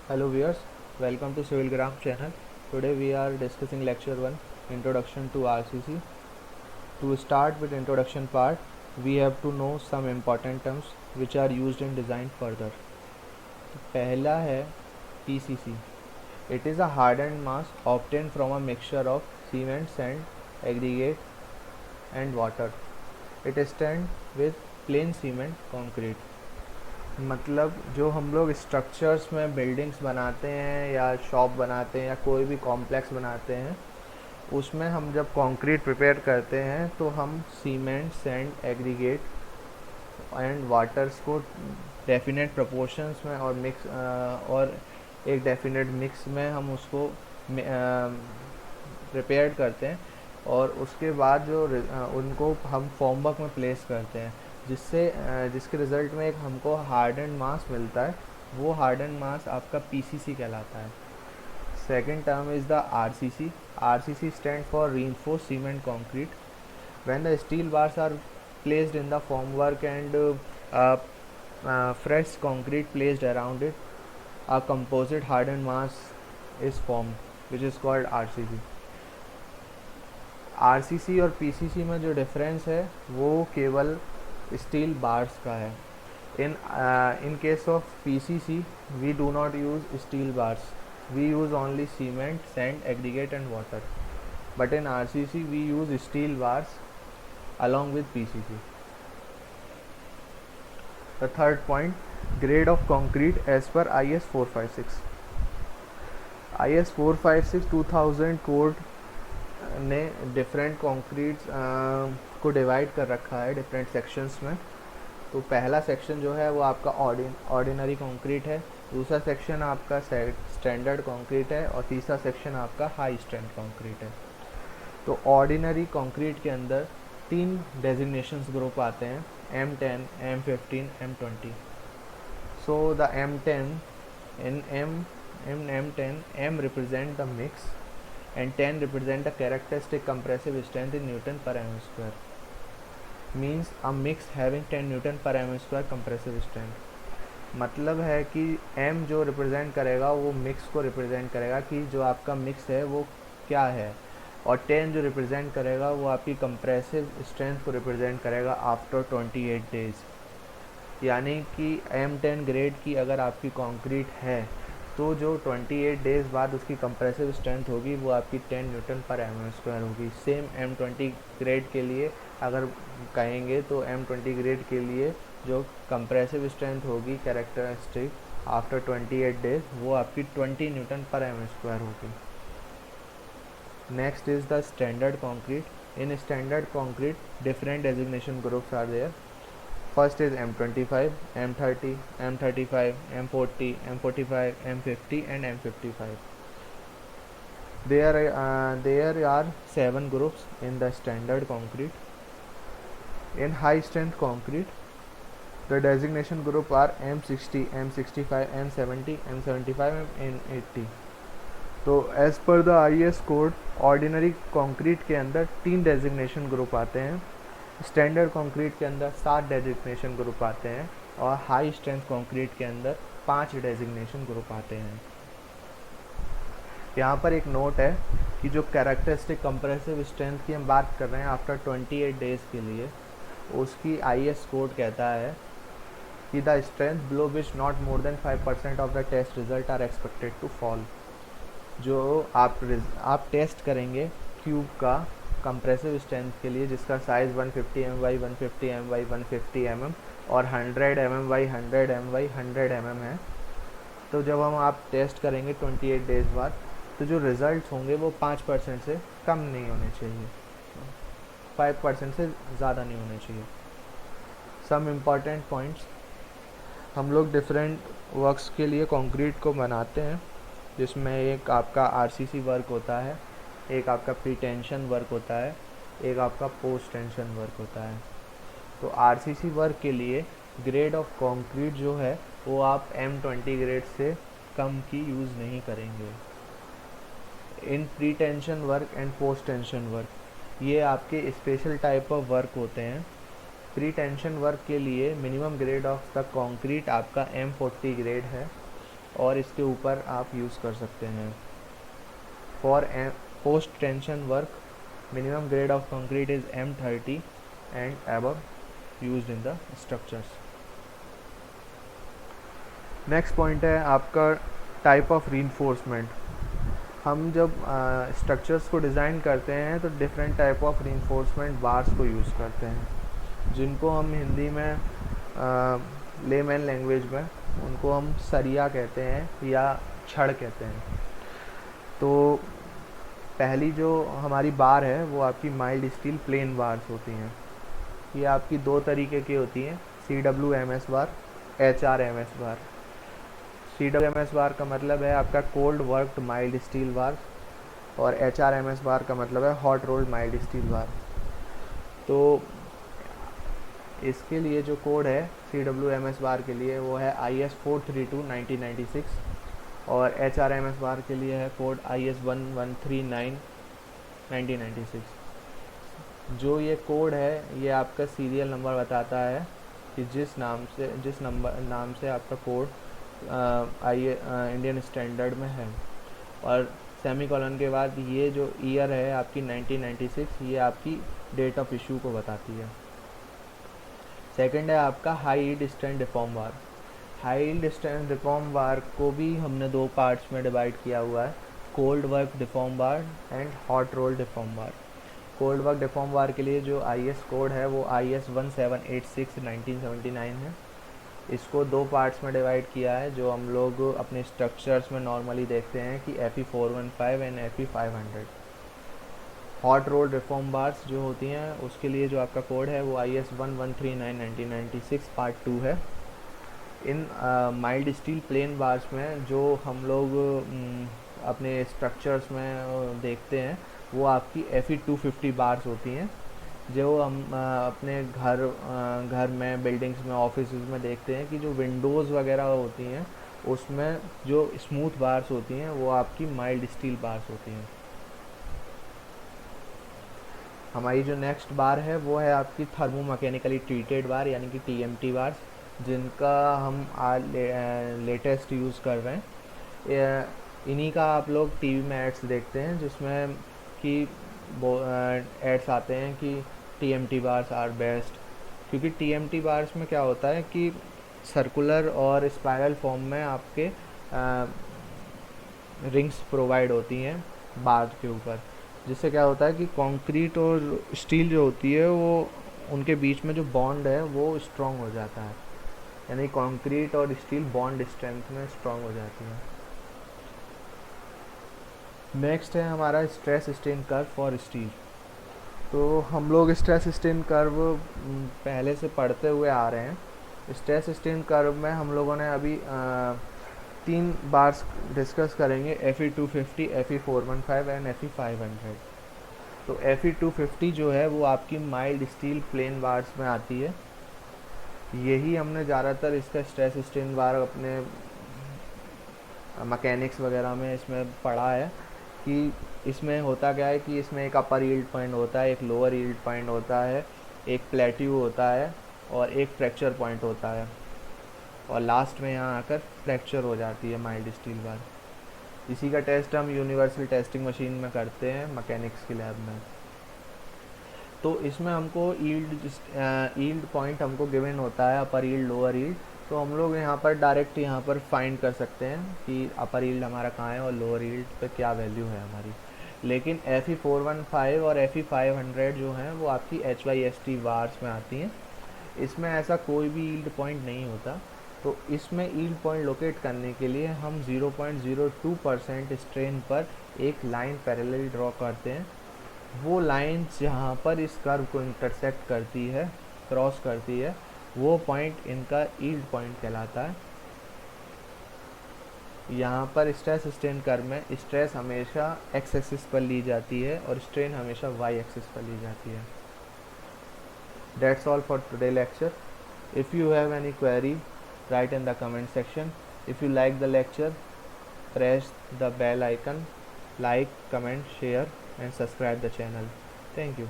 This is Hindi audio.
Hello viewers, welcome to Civilgram channel. Today we are discussing lecture 1, Introduction to RCC. To start with introduction part, we have to know some important terms which are used in design further. पहला है PCC. It is a hardened mass obtained from a mixture of cement, sand, aggregate and water. It stands with plain cement concrete. मतलब जो हम लोग स्ट्रक्चर्स में बिल्डिंग्स बनाते हैं या शॉप बनाते हैं या कोई भी कॉम्प्लेक्स बनाते हैं, उसमें हम जब कंक्रीट प्रिपेयर करते हैं तो हम cement, sand, aggregate and waters को डेफिनेट प्रोपोर्शंस में और एक डेफिनेट मिक्स में हम उसको प्रिपेयर करते हैं और उसके बाद उनको हम फॉर्मवर्क में प्लेस करते हैं, जिसके रिज़ल्ट में एक हमको हार्डन मास मिलता है. वो हार्डन मास आपका पीसीसी कहलाता है. Second term is the RCC. RCC stand for reinforce cement concrete. When the steel bars are placed in the formwork and fresh concrete placed around it, a composite hardened mass is formed, which is called RCC. RCC और PCC में जो डिफरेंस है वो केवल स्टील बार्स का है. In case of PCC, we do not use steel bars. We use only cement, sand, aggregate and water. But in RCC, we use steel bars along with PCC. The third point, grade of concrete as per IS 456. IS 456 2000 code ने डिफरेंट कंक्रीट्स को डिवाइड कर रखा है डिफरेंट सेक्शंस में. तो पहला सेक्शन जो है वो आपका ऑर्डिनरी कंक्रीट है, दूसरा सेक्शन आपका स्टैंडर्ड कंक्रीट है और तीसरा सेक्शन आपका हाई स्ट्रेंथ कंक्रीट है. तो ऑर्डिनरी कंक्रीट के अंदर तीन डेजिग्नेशंस ग्रुप आते हैं, M10, M15, M20. So the M10 in M10, M represent the mix and 10 represent the characteristic compressive strength in Newton per mm square. Means a mix having 10 Newton per mm square compressive strength. मतलब है कि M जो रिप्रेजेंट करेगा वो मिक्स को रिप्रेजेंट करेगा कि जो आपका मिक्स है वो क्या है, और 10 जो रिप्रेजेंट करेगा वो आपकी कंप्रेसिव स्ट्रेंथ को रिप्रेजेंट करेगा आफ्टर 28 डेज. यानी कि M10 ग्रेड की अगर आपकी कंक्रीट है तो जो 28 डेज बाद उसकी कंप्रेसिव स्ट्रेंथ होगी वो आपकी 10 न्यूटन पर mm स्क्वायर होगी. सेम M20 ग्रेड के लिए अगर कहेंगे तो M20 ग्रेड के लिए जो कंप्रेसिव स्ट्रेंथ होगी कैरेक्टरिस्टिक आफ्टर 28 डेज वो आपकी 20 न्यूटन पर mm स्क्वायर होगी. Next is the standard concrete. In standard concrete, different designation groups are there. First is M25, M30, M35, M40, M45, M50 and M55. There are 7 groups in the standard concrete. In high strength concrete, the designation group are M60, M65, M70, M75 and M80. तो as per the IS code ordinary concrete के अंदर 3 डेजिग्नेशन ग्रुप आते हैं, स्टैंडर्ड कंक्रीट के अंदर 7 डेजिग्नेशन ग्रुप आते हैं और हाई स्ट्रेंथ कंक्रीट के अंदर 5 डेजिग्नेशन ग्रुप आते हैं. यहाँ पर एक नोट है कि जो कैरेक्टरिस्टिक कंप्रेसिव स्ट्रेंथ की हम बात कर रहे हैं आफ्टर 28 डेज़ के लिए, उसकी IS कोड कहता है कि the strength below which not more than 5% of the test result are expected to fall. जो आप टेस्ट करेंगे क्यूब का कंप्रेसिव स्ट्रेंथ के लिए जिसका size 150 mm by 150 mm by 150 mm और 100 mm by 100 mm by 100 mm है, तो जब आप टेस्ट करेंगे 28 डेज़ बाद तो जो रिज़ल्ट होंगे वो 5% से कम नहीं होने चाहिए, 5% से ज़्यादा नहीं होने चाहिए. सम इम्पॉर्टेंट पॉइंट्स, हम लोग डिफरेंट वर्क्स के लिए कंक्रीट को बनाते हैं, जिसमें एक आपका आरसीसी वर्क होता है, एक आपका प्री टेंशन वर्क होता है, एक आपका पोस्ट टेंशन वर्क होता है. तो आरसीसी वर्क के लिए ग्रेड ऑफ कंक्रीट जो है वो आप M20 ग्रेड से कम की यूज़ नहीं करेंगे. इन pre tension work and post tension work ये आपके स्पेशल टाइप ऑफ वर्क होते हैं. प्री टेंशन वर्क के लिए minimum grade of the concrete आपका M40 ग्रेड है और इसके ऊपर आप यूज़ कर सकते हैं। For post tension work minimum grade of concrete is M30 and above used in the structures। Next point है आपका टाइप ऑफ रीइंफोर्समेंट। हम जब स्ट्रक्चर्स को डिज़ाइन करते हैं तो different type of reinforcement bars को यूज़ करते हैं, जिनको हम हिंदी में लेमैन लैंग्वेज में उनको हम सरिया कहते हैं या छड़ कहते हैं। तो पहली जो हमारी बार है वो आपकी माइल्ड स्टील प्लेन बार्स होती हैं। ये आपकी दो तरीके की होती हैं, CWMS बार, HRMS बार। CWMS बार का मतलब है आपका cold worked mild steel bar, और HRMS बार का मतलब है hot rolled mild steel bar. तो इसके लिए जो कोड है CWMS बार के लिए वो है IS 432/1996, और HRMS बार के लिए है कोड IS 1139/1996। जो ये कोड है ये आपका सीरियल नंबर बताता है कि जिस नाम से आपका कोड इंडियन स्टैंडर्ड में है, और सेमीकोलन के बाद ये जो ईयर है आपकी 1996, ये आपकी डेट ऑफ इशू को बताती है। सेकंड है आपका हाई यील्ड स्ट्रेंथ डिफॉर्म बार। हाई यील्ड स्ट्रेंथ डिफॉर्म बार को भी हमने दो पार्ट्स में डिवाइड किया हुआ है, cold work deform bar and hot roll deform bar. Cold work deform bar के लिए जो IS कोड है वो IS 1786/1979 है। इसको दो पार्ट्स में डिवाइड किया है, जो हम लोग अपने स्ट्रक्चर्स में नॉर्मली देखते हैं कि FE 415 and FE 500। Hot role reform bars जो होती हैं उसके लिए जो आपका कोड है वो IS 1139/1996 पार्ट 2 है। इन माइल्ड स्टील प्लेन बार्स में जो हम लोग अपने स्ट्रक्चर्स में देखते हैं वो आपकी FE 250 बार्स होती हैं, जो हम अपने घर में, बिल्डिंग्स में, ऑफिस में देखते हैं कि जो विंडोज़ वगैरह होती हैं उसमें जो स्मूथ बार्स होती हैं वो आपकी माइल्ड स्टील बार्स होती हैं। हमारी जो नेक्स्ट बार है वो है आपकी थर्मो मैकेनिकली ट्रीटेड बार यानी कि TMT बार्स, जिनका हम लेटेस्ट यूज़ कर रहे हैं। इन्हीं का आप लोग TV में एड्स देखते हैं, जिसमें कि एड्स आते हैं कि TMT बार्स आर बेस्ट, क्योंकि TMT बार्स में क्या होता है कि सर्कुलर और स्पाइरल फॉर्म में आपके रिंग्स प्रोवाइड होती हैं बार के ऊपर, जिससे क्या होता है कि कंक्रीट और स्टील जो होती है वो उनके बीच में जो बॉन्ड है वो स्ट्रॉन्ग हो जाता है, यानी कंक्रीट और स्टील बॉन्ड स्ट्रेंथ में स्ट्रॉन्ग हो जाती है। नेक्स्ट है हमारा stress strain curve for steel. तो हम लोग स्ट्रेस स्ट्रेन कर्व पहले से पढ़ते हुए आ रहे हैं। स्ट्रेस स्ट्रेन कर्व में हम लोगों ने अभी 3 बार्स डिस्कस करेंगे, FE 250, FE 415 एंड FE 500। तो FE 250 जो है वो आपकी माइल्ड स्टील प्लेन बार्स में आती है। यही हमने ज़्यादातर इसका स्ट्रेस स्ट्रेन बार अपने मैकेनिक्स वगैरह में इसमें पढ़ा है कि इसमें होता क्या है कि इसमें एक अपर यील्ड पॉइंट होता है, एक लोअर यील्ड पॉइंट होता है, एक प्लेट्यू होता है और एक फ्रैक्चर पॉइंट होता है, और लास्ट में यहाँ आकर फ्रैक्चर हो जाती है माइल्ड स्टील बार। इसी का टेस्ट हम यूनिवर्सल टेस्टिंग मशीन में करते हैं मैकेनिक्स की लैब में। तो इसमें हमको यील्ड पॉइंट हमको गिवन होता है, अपर यील्ड, लोअर यील्ड। तो हम लोग यहाँ पर डायरेक्ट यहाँ पर फाइंड कर सकते हैं कि अपर यील्ड हमारा कहाँ है और लोअर यील्ड पे क्या वैल्यू है हमारी। लेकिन FE 415 और FE 500 जो हैं वो आपकी HYST बार्स में आती हैं। इसमें ऐसा कोई भी यील्ड पॉइंट नहीं होता। तो इसमें यील्ड पॉइंट लोकेट करने के लिए हम 0.02% स्ट्रेन पर एक लाइन पैरेलल ड्रॉ करते हैं। वो लाइन जहाँ पर इस कर्व को इंटरसेक्ट करती है, क्रॉस करती है, वो पॉइंट इनका यील्ड पॉइंट कहलाता है। यहाँ पर स्ट्रेस स्ट्रेन कर्व में स्ट्रेस हमेशा x एक्सिस पर ली जाती है और स्ट्रेन हमेशा y एक्सिस पर ली जाती है। That's all for today lecture. If you have any query, write in the comment section. If you like the lecture, press the bell icon, like, comment, share and subscribe the channel. Thank you.